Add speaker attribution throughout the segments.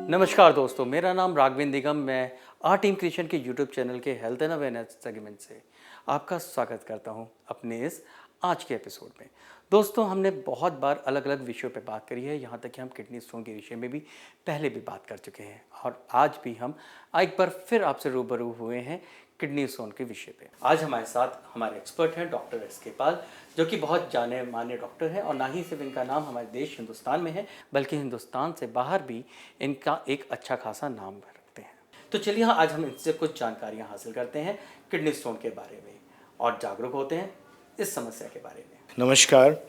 Speaker 1: नमस्कार दोस्तों, मेरा नाम राघवेंद्र निगम। मैं आर टीम क्रिएशन के यूट्यूब चैनल के हेल्थ एंड अवेयरनेस सेगमेंट से आपका स्वागत करता हूं अपने इस आज के एपिसोड में। दोस्तों, हमने बहुत बार अलग अलग विषयों पे बात करी है, यहाँ तक कि हम किडनी स्टोन के विषय में भी पहले भी बात कर चुके हैं और आज भी हम एक बार फिर आपसे रूबरू हुए हैं किडनी स्टोन के विषय पे। आज हमारे साथ हमारे एक्सपर्ट हैं डॉक्टर एस.के. पाल, जो कि बहुत जाने माने डॉक्टर हैं और ना ही सिर्फ इनका नाम हमारे देश हिंदुस्तान में है, बल्कि हिंदुस्तान से बाहर भी इनका एक अच्छा खासा नाम रखते हैं। तो चलिए आज हम इनसे कुछ जानकारियाँ हासिल करते हैं किडनी स्टोन के बारे में और जागरूक होते हैं इस समस्या के बारे में।
Speaker 2: नमस्कार।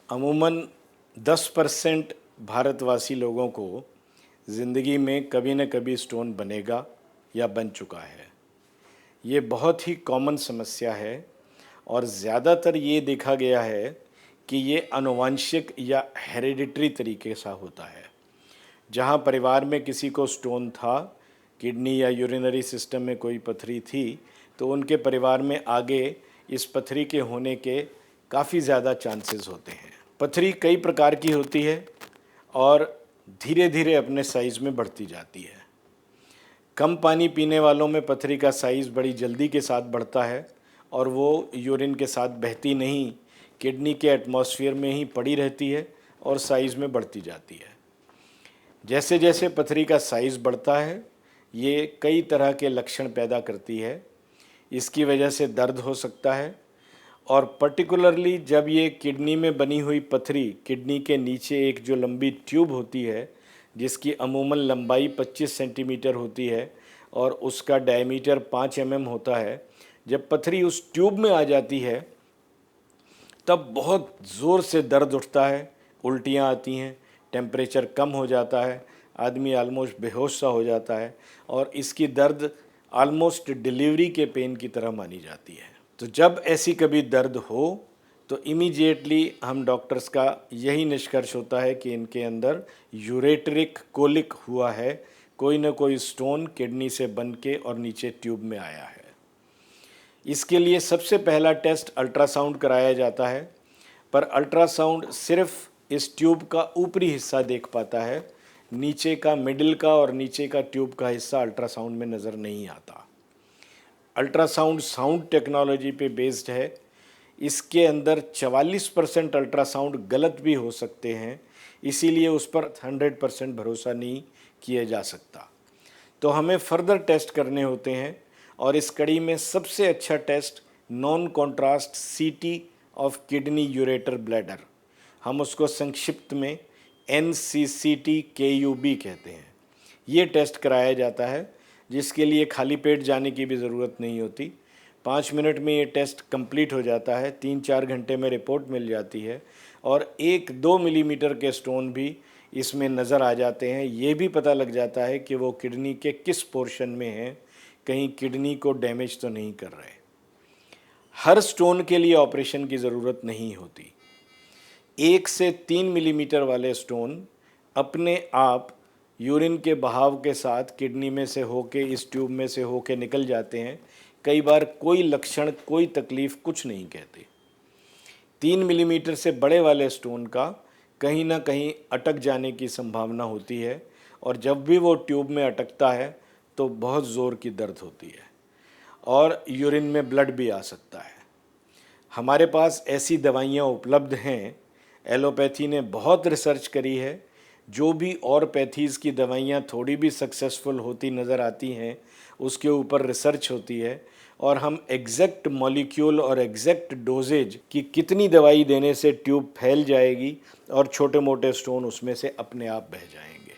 Speaker 2: अमूमन 10% भारतवासी लोगों को ज़िंदगी में कभी न कभी स्टोन बनेगा या बन चुका है। ये बहुत ही कॉमन समस्या है और ज़्यादातर ये देखा गया है कि ये आनुवंशिक या हेरिडिटरी तरीके से होता है। जहाँ परिवार में किसी को स्टोन था, किडनी या यूरिनरी सिस्टम में कोई पथरी थी, तो उनके परिवार में आगे इस पथरी के होने के काफ़ी ज़्यादा चांसेस होते हैं। पथरी कई प्रकार की होती है और धीरे धीरे अपने साइज़ में बढ़ती जाती है। कम पानी पीने वालों में पथरी का साइज़ बड़ी जल्दी के साथ बढ़ता है और वो यूरिन के साथ बहती नहीं, किडनी के एटमॉस्फेयर में ही पड़ी रहती है और साइज़ में बढ़ती जाती है। जैसे जैसे पथरी का साइज़ बढ़ता है, ये कई तरह के लक्षण पैदा करती है। इसकी वजह से दर्द हो सकता है और पर्टिकुलरली जब ये किडनी में बनी हुई पथरी किडनी के नीचे एक जो लंबी ट्यूब होती है, जिसकी अमूमन लंबाई 25 सेंटीमीटर होती है और उसका डायमीटर 5 mm होता है, जब पथरी उस ट्यूब में आ जाती है तब बहुत ज़ोर से दर्द उठता है, उल्टियाँ आती हैं, टेम्परेचर कम हो जाता है, आदमी आलमोस्ट बेहोश सा हो जाता है और इसकी दर्द आलमोस्ट डिलीवरी के पेन की तरह मानी जाती है। तो जब ऐसी कभी दर्द हो तो इमीडिएटली हम डॉक्टर्स का यही निष्कर्ष होता है कि इनके अंदर यूरेटरिक कोलिक हुआ है, कोई ना कोई स्टोन किडनी से बन के और नीचे ट्यूब में आया है। इसके लिए सबसे पहला टेस्ट अल्ट्रासाउंड कराया जाता है, पर अल्ट्रासाउंड सिर्फ इस ट्यूब का ऊपरी हिस्सा देख पाता है, नीचे का मिडिल का और नीचे का ट्यूब का हिस्सा अल्ट्रासाउंड में नज़र नहीं आता। अल्ट्रासाउंड साउंड टेक्नोलॉजी पे बेस्ड है। इसके अंदर 44% अल्ट्रासाउंड गलत भी हो सकते हैं, इसीलिए उस पर 100% भरोसा नहीं किया जा सकता। तो हमें फर्दर टेस्ट करने होते हैं और इस कड़ी में सबसे अच्छा टेस्ट नॉन कॉन्ट्रास्ट सीटी ऑफ किडनी यूरेटर ब्लैडर, हम उसको संक्षिप्त में NCCT-KUB कहते हैं। ये टेस्ट कराया जाता है, जिसके लिए खाली पेट जाने की भी ज़रूरत नहीं होती। 5 मिनट में ये टेस्ट कंप्लीट हो जाता है, 3-4 घंटे में रिपोर्ट मिल जाती है और 1-2 मिलीमीटर के स्टोन भी इसमें नज़र आ जाते हैं। ये भी पता लग जाता है कि वो किडनी के किस पोर्शन में हैं, कहीं किडनी को डैमेज तो नहीं कर रहे। हर स्टोन के लिए ऑपरेशन की ज़रूरत नहीं होती। 1 से 3 मिलीमीटर वाले स्टोन अपने आप यूरिन के बहाव के साथ किडनी में से होके इस ट्यूब में से होके निकल जाते हैं। कई बार कोई लक्षण, कोई तकलीफ़ कुछ नहीं कहते। 3 मिलीमीटर से बड़े वाले स्टोन का कहीं ना कहीं अटक जाने की संभावना होती है और जब भी वो ट्यूब में अटकता है तो बहुत ज़ोर की दर्द होती है और यूरिन में ब्लड भी आ सकता है। हमारे पास ऐसी दवाइयाँ उपलब्ध हैं। एलोपैथी ने बहुत रिसर्च करी है। जो भी और पैथीज़ की दवाइयाँ थोड़ी भी सक्सेसफुल होती नज़र आती हैं, उसके ऊपर रिसर्च होती है और हम एग्जैक्ट मॉलिक्यूल और एग्जैक्ट डोजेज कि कितनी दवाई देने से ट्यूब फैल जाएगी और छोटे मोटे स्टोन उसमें से अपने आप बह जाएंगे।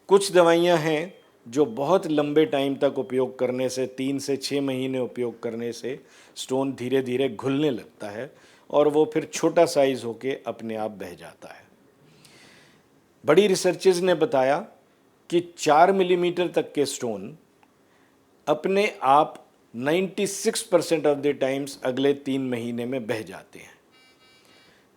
Speaker 2: कुछ दवाइयाँ हैं जो बहुत लंबे टाइम तक उपयोग करने से, 3 से 6 महीने उपयोग करने से स्टोन धीरे धीरे घुलने लगता है और वो फिर छोटा साइज़ होके अपने आप बह जाता है। बड़ी रिसर्चेज ने बताया कि 4 मिलीमीटर तक के स्टोन अपने आप 96% ऑफ द टाइम्स अगले 3 महीने में बह जाते हैं।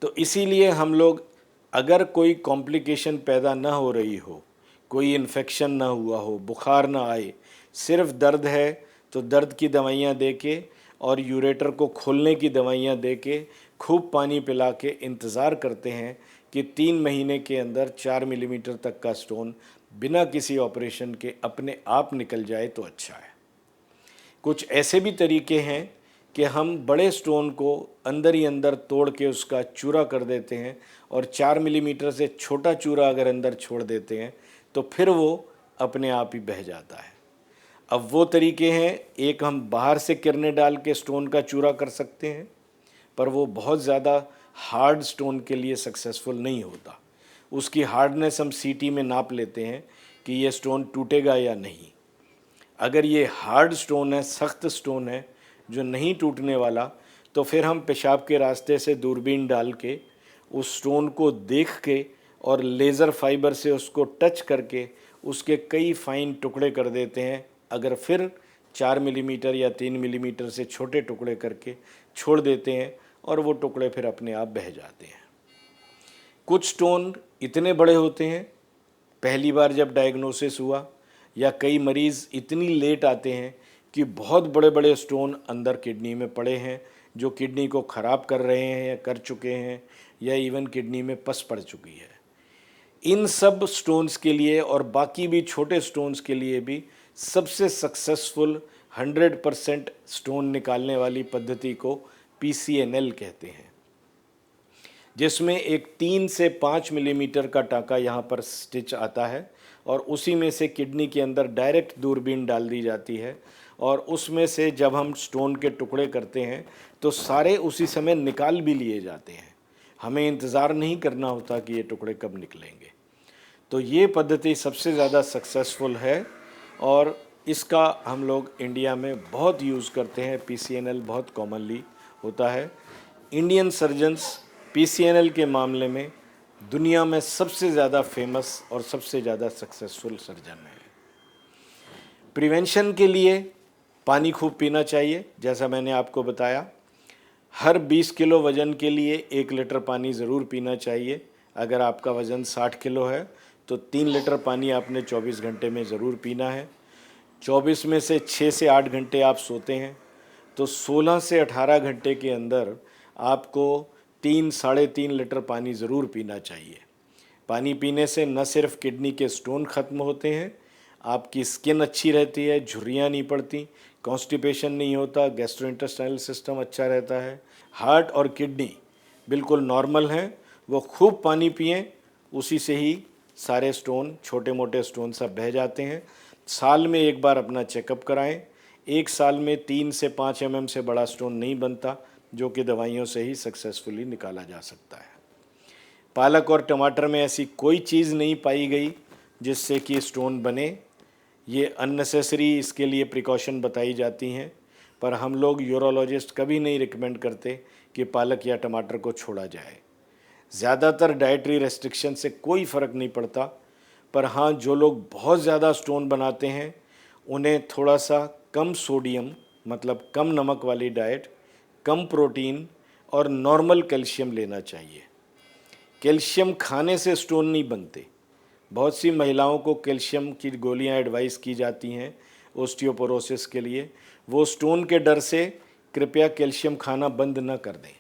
Speaker 2: तो इसीलिए हम लोग, अगर कोई कॉम्प्लिकेशन पैदा ना हो रही हो, कोई इन्फेक्शन ना हुआ हो, बुखार ना आए, सिर्फ दर्द है, तो दर्द की दवाइयाँ दे के और यूरेटर को खोलने की दवाइयाँ दे के खूब पानी पिला के इंतज़ार करते हैं कि 3 महीने के अंदर 4 मिलीमीटर तक का स्टोन बिना किसी ऑपरेशन के अपने आप निकल जाए तो अच्छा है। कुछ ऐसे भी तरीके हैं कि हम बड़े स्टोन को अंदर ही अंदर तोड़ के उसका चूरा कर देते हैं और 4 मिलीमीटर से छोटा चूरा अगर अंदर छोड़ देते हैं तो फिर वो अपने आप ही बह जाता है। अब वो तरीके हैं, एक हम बाहर से किरणें डाल के स्टोन का चूरा कर सकते हैं, पर वो बहुत ज़्यादा हार्ड स्टोन के लिए सक्सेसफुल नहीं होता। उसकी हार्डनेस हम सीटी में नाप लेते हैं कि ये स्टोन टूटेगा या नहीं। अगर ये हार्ड स्टोन है, सख्त स्टोन है जो नहीं टूटने वाला, तो फिर हम पेशाब के रास्ते से दूरबीन डाल के उस स्टोन को देख के और लेज़र फाइबर से उसको टच करके उसके कई फाइन टुकड़े कर देते हैं। अगर फिर 4 मिलीमीटर या 3 मिलीमीटर से छोटे टुकड़े करके छोड़ देते हैं और वो टुकड़े फिर अपने आप बह जाते हैं। कुछ स्टोन इतने बड़े होते हैं, पहली बार जब डायग्नोसिस हुआ या कई मरीज़ इतनी लेट आते हैं कि बहुत बड़े बड़े स्टोन अंदर किडनी में पड़े हैं जो किडनी को ख़राब कर रहे हैं या कर चुके हैं, या इवन किडनी में पस पड़ चुकी है। इन सब स्टोन्स के लिए और बाकी भी छोटे स्टोन्स के लिए भी सबसे सक्सेसफुल 100% स्टोन निकालने वाली पद्धति को PCNL कहते हैं, जिसमें एक 3 से 5 मिलीमीटर का टाँका यहाँ पर स्टिच आता है और उसी में से किडनी के अंदर डायरेक्ट दूरबीन डाल दी जाती है और उसमें से जब हम स्टोन के टुकड़े करते हैं तो सारे उसी समय निकाल भी लिए जाते हैं। हमें इंतज़ार नहीं करना होता कि ये टुकड़े कब निकलेंगे। तो ये पद्धति सबसे ज़्यादा सक्सेसफुल है और इसका हम लोग इंडिया में बहुत यूज़ करते हैं। PCNL बहुत कॉमनली होता है। इंडियन सर्जन्स PCNL के मामले में दुनिया में सबसे ज़्यादा फेमस और सबसे ज़्यादा सक्सेसफुल सर्जन है। प्रिवेंशन के लिए पानी खूब पीना चाहिए। जैसा मैंने आपको बताया, हर 20 किलो वज़न के लिए 1 लीटर पानी ज़रूर पीना चाहिए। अगर आपका वज़न 60 किलो है तो 3 लीटर पानी आपने 24 घंटे में ज़रूर पीना है। 24 में से 6 से 8 घंटे आप सोते हैं तो 16 से 18 घंटे के अंदर आपको 3-3.5 लीटर पानी ज़रूर पीना चाहिए। पानी पीने से न सिर्फ किडनी के स्टोन ख़त्म होते हैं, आपकी स्किन अच्छी रहती है, झुर्रियाँ नहीं पड़ती, कॉन्स्टिपेशन नहीं होता, गैस्ट्रोइंटेस्टाइनल सिस्टम अच्छा रहता है, हार्ट और किडनी बिल्कुल नॉर्मल हैं। वो खूब पानी पिएं, उसी से ही सारे स्टोन, छोटे मोटे स्टोन सब बह जाते हैं। साल में एक बार अपना चेकअप कराएं। 1 साल में 3 से 5 mm से बड़ा स्टोन नहीं बनता, जो कि दवाइयों से ही सक्सेसफुली निकाला जा सकता है। पालक और टमाटर में ऐसी कोई चीज़ नहीं पाई गई जिससे कि स्टोन बने। ये अननेसेसरी इसके लिए प्रिकॉशन बताई जाती हैं, पर हम लोग यूरोलॉजिस्ट कभी नहीं रिकमेंड करते कि पालक या टमाटर को छोड़ा जाए। ज़्यादातर डाइटरी रेस्ट्रिक्शन से कोई फ़र्क नहीं पड़ता, पर हाँ, जो लोग बहुत ज़्यादा स्टोन बनाते हैं उन्हें थोड़ा सा कम सोडियम, मतलब कम नमक वाली डाइट, कम प्रोटीन और नॉर्मल कैल्शियम लेना चाहिए। कैल्शियम खाने से स्टोन नहीं बनते। बहुत सी महिलाओं को कैल्शियम की गोलियां एडवाइस की जाती हैं ओस्टियोपोरोसिस के लिए। वो स्टोन के डर से कृपया कैल्शियम खाना बंद न कर दें।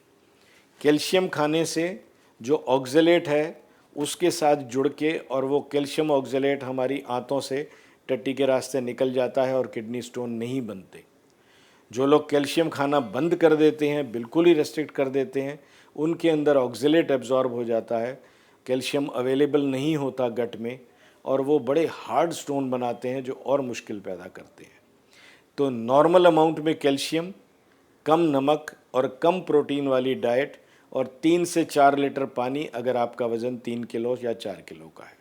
Speaker 2: कैल्शियम खाने से जो ऑक्जेलेट है उसके साथ जुड़ के और वो कैल्शियम ऑक्जेलेट हमारी आंतों से टट्टी के रास्ते निकल जाता है और किडनी स्टोन नहीं बनते। जो लोग कैल्शियम खाना बंद कर देते हैं, बिल्कुल ही रेस्ट्रिक्ट कर देते हैं, उनके अंदर ऑक्जेलेट एब्जॉर्ब हो जाता है, कैल्शियम अवेलेबल नहीं होता गट में, और वो बड़े हार्ड स्टोन बनाते हैं जो और मुश्किल पैदा करते हैं। तो नॉर्मल अमाउंट में कैल्शियम, कम नमक और कम प्रोटीन वाली डाइट और 3 से 4 लीटर पानी अगर आपका वज़न 3 किलो या 4 किलो का है।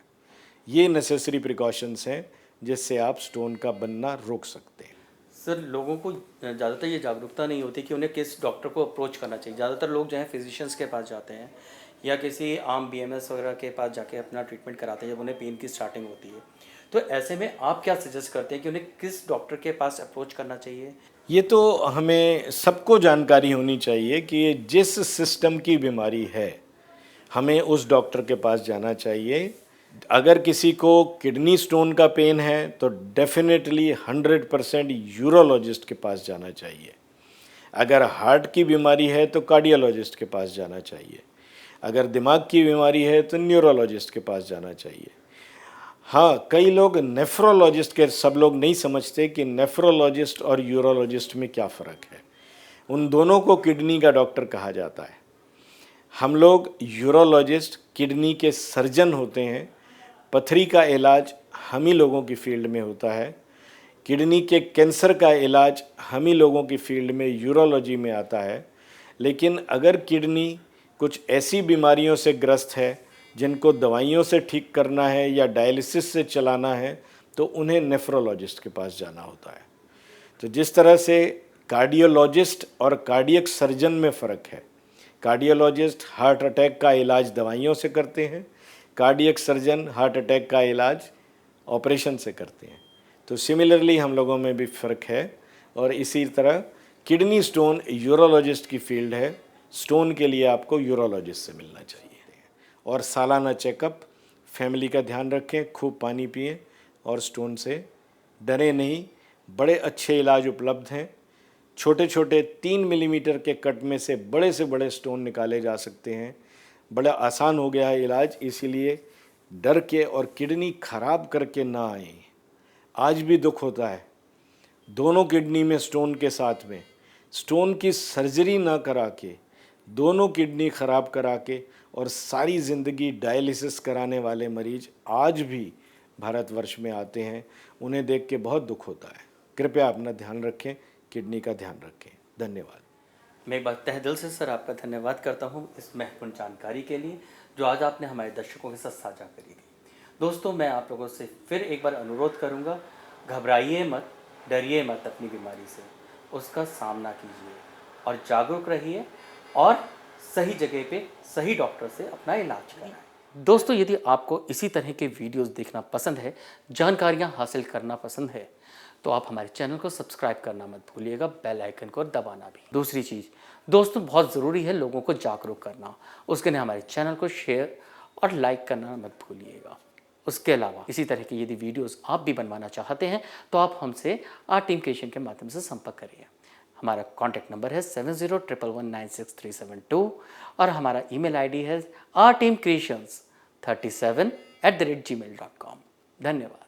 Speaker 2: ये नेसेसरी प्रिकॉशंस हैं जिससे आप स्टोन का बनना रोक सकते हैं।
Speaker 1: सर, लोगों को ज़्यादातर ये जागरूकता नहीं होती कि उन्हें किस डॉक्टर को अप्रोच करना चाहिए। ज़्यादातर लोग जो हैं फिजिशियंस के पास जाते हैं या किसी आम BMS वगैरह के पास जाके अपना ट्रीटमेंट कराते हैं जब उन्हें पेन की स्टार्टिंग होती है। तो ऐसे में आप क्या सजेस्ट करते हैं कि उन्हें किस डॉक्टर के पास अप्रोच करना चाहिए?
Speaker 2: ये तो हमें सबको जानकारी होनी चाहिए कि जिस सिस्टम की बीमारी है हमें उस डॉक्टर के पास जाना चाहिए। अगर किसी को किडनी स्टोन का पेन है तो डेफिनेटली 100% यूरोलॉजिस्ट के पास जाना चाहिए। अगर हार्ट की बीमारी है तो कार्डियोलॉजिस्ट के पास जाना चाहिए। अगर दिमाग की बीमारी है तो न्यूरोलॉजिस्ट के पास जाना चाहिए। हाँ, कई लोग नेफ्रोलॉजिस्ट के, सब लोग नहीं समझते कि नेफ्रोलॉजिस्ट और यूरोलॉजिस्ट में क्या फ़र्क है। उन दोनों को किडनी का डॉक्टर कहा जाता है। हम लोग यूरोलॉजिस्ट किडनी के सर्जन होते हैं। पथरी का इलाज हम ही लोगों की फील्ड में होता है। किडनी के कैंसर का इलाज हम ही लोगों की फील्ड में यूरोलॉजी में आता है। लेकिन अगर किडनी कुछ ऐसी बीमारियों से ग्रस्त है जिनको दवाइयों से ठीक करना है या डायलिसिस से चलाना है तो उन्हें नेफ्रोलॉजिस्ट के पास जाना होता है। तो जिस तरह से कार्डियोलॉजिस्ट और कार्डियक सर्जन में फ़र्क है, कार्डियोलॉजिस्ट हार्ट अटैक का इलाज दवाइयों से करते हैं, कार्डियक सर्जन हार्ट अटैक का इलाज ऑपरेशन से करते हैं। तो सिमिलरली हम लोगों में भी फ़र्क है। और इसी तरह किडनी स्टोन यूरोलॉजिस्ट की फील्ड है, स्टोन के लिए आपको यूरोलॉजिस्ट से मिलना चाहिए। और सालाना चेकअप, फैमिली का ध्यान रखें, खूब पानी पिएं और स्टोन से डरे नहीं। बड़े अच्छे इलाज उपलब्ध हैं। छोटे छोटे 3 मिलीमीटर के कट में से बड़े स्टोन निकाले जा सकते हैं। बड़ा आसान हो गया है इलाज, इसीलिए डर के और किडनी खराब करके ना आए। आज भी दुख होता है, दोनों किडनी में स्टोन के साथ में स्टोन की सर्जरी ना करा के दोनों किडनी खराब करा के और सारी ज़िंदगी डायलिसिस कराने वाले मरीज आज भी भारतवर्ष में आते हैं। उन्हें देख के बहुत दुख होता है। कृपया अपना ध्यान रखें, किडनी का ध्यान रखें। धन्यवाद।
Speaker 1: मैं एक बार तहे दिल से सर आपका धन्यवाद करता हूं इस महत्वपूर्ण जानकारी के लिए जो आज आपने हमारे दर्शकों के साथ साझा करी थी। दोस्तों, मैं आप लोगों से फिर एक बार अनुरोध करूंगा, घबराइए मत, डरिए मत अपनी बीमारी से, उसका सामना कीजिए और जागरूक रहिए और सही जगह पे सही डॉक्टर से अपना इलाज कराएं। दोस्तों, यदि आपको इसी तरह के वीडियोस देखना पसंद है, जानकारियाँ हासिल करना पसंद है, तो आप हमारे चैनल को सब्सक्राइब करना मत भूलिएगा, बेल आइकन को दबाना भी। दूसरी चीज़ दोस्तों, बहुत ज़रूरी है लोगों को जागरूक करना, उसके लिए हमारे चैनल को शेयर और लाइक करना मत भूलिएगा। उसके अलावा इसी तरह की यदि वीडियोस आप भी बनवाना चाहते हैं तो आप हमसे आर टीम क्रिएशन के माध्यम से संपर्क करिए। हमारा कॉन्टैक्ट नंबर है 7011196372 और हमारा ईमेल आईडी है rteamcreations37@gmail.com। धन्यवाद।